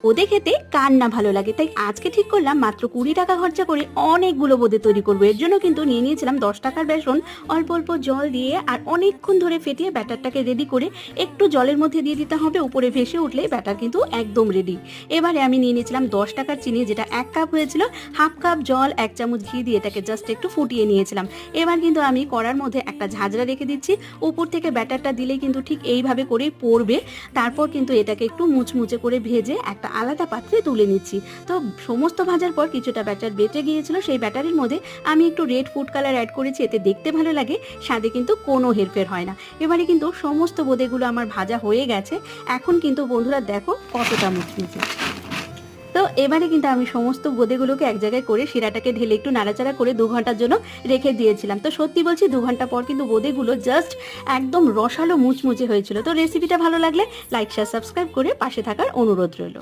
বোঁদে খেতে কার না ভালো লাগে, তাই আজকে ঠিক করলাম মাত্র 20 টাকা খরচা করে অনেকগুলো বোঁদে তৈরি করবো। এর জন্য কিন্তু নিয়ে নিয়েছিলাম 10 টাকার বেসন, অল্প অল্প জল দিয়ে আর অনেকক্ষণ ধরে ফেটিয়ে ব্যাটারটাকে রেডি করে একটু জলের মধ্যে দিয়ে দিতে হবে, উপরে ভেসে উঠলে ব্যাটার কিন্তু একদম রেডি। এবারে আমি নিয়ে নিয়েছিলাম 10 টাকার চিনি, যেটা 1 কাপ হয়েছিল, হাফ কাপ জল, 1 চামচ ঘি দিয়ে এটাকে জাস্ট একটু ফুটিয়ে নিয়েছিলাম। এবার কিন্তু আমি কড়ার মধ্যে একটা ঝাঁঝরা রেখে দিচ্ছি, উপর থেকে ব্যাটারটা দিলেই কিন্তু ঠিক এইভাবে করেই পড়বে। তারপর কিন্তু এটাকে একটু মুচমুচে করে ভেজে একটা আলাদা পাত্রে তুলে নিচ্ছি। তো সমস্ত ভাজার পর কিছুটা ব্যাটার বেঁচে গিয়েছিল, সেই ব্যাটারের মধ্যে আমি একটু রেড ফুড কালার অ্যাড করেছি, এতে দেখতে ভালো লাগে, স্বাদে কিন্তু কোনো হেরফের হয় না। এবারে কিন্তু সমস্ত বোঁদেগুলো আমার ভাজা হয়ে গেছে। এখন কিন্তু বন্ধুরা দেখো কতটা মুচমুচে। তো এবারে কিন্তু আমি সমস্ত বোঁদেগুলোকে এক জায়গায় করে শিরাটাকে ঢেলে একটু নাড়াচাড়া করে 2 ঘন্টার জন্য রেখে দিয়েছিলাম। তো সত্যি বলছি 2 ঘন্টা পর কিন্তু বোঁদেগুলো জাস্ট একদম রসালো মুচমুচে হয়েছিল। তো রেসিপিটা ভালো লাগলে লাইক শেয়ার সাবস্ক্রাইব করে পাশে থাকার অনুরোধ রইল।